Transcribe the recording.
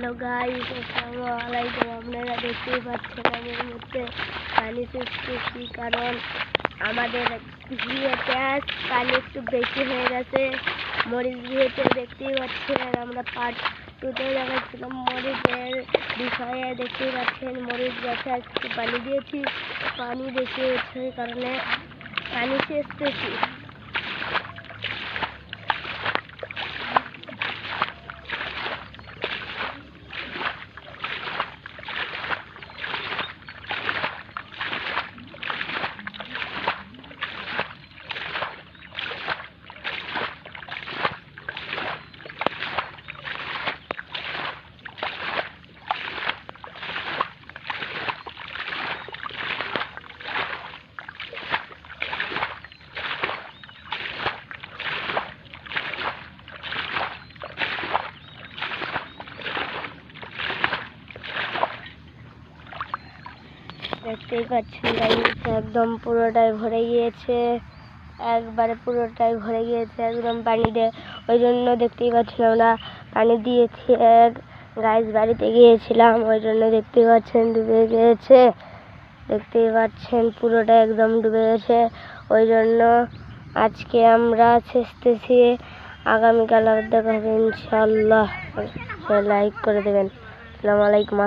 Hello guys, আসসালামু আলাইকুম। আপনারা দেখতেই পাচ্ছেন আমি এই মুহূর্তে পানি সেচতেছি, কারণ আমাদের বিয়েতে পানি একটু বেশি হয়ে গেছে। মরিচ বিয়েতে দেখতেই পাচ্ছেন আমরা পার্ট 2-তে দেখাচ্ছিলাম মরিচের বিষয়ে। দেখতেই পাচ্ছেন মরিচ গাছে একটু পানি দিয়েছি, পানি বেশি হচ্ছে এই কারণে পানি সেচতেছি। দেখতেই পাচ্ছেন গাইস, একদম পুরোটাই ভরে গিয়েছে, একবারে পুরোটাই ভরে গিয়েছে একদম পানি দিয়ে। ওই জন্য দেখতেই পাচ্ছেন আমরা পানি দিয়েছি। গাইস বাড়িতে গিয়েছিলাম, ওই জন্য দেখতেই পাচ্ছেন ডুবে গিয়েছে। দেখতেই পাচ্ছেন পুরোটা একদম ডুবে গেছে। ওই জন্য আজকে আমরা সেচতেছি। আগামীকাল আবার দেখা হবে ইনশাআল্লাহ। লাইক করে দেবেন। আসসালামু আলাইকুম।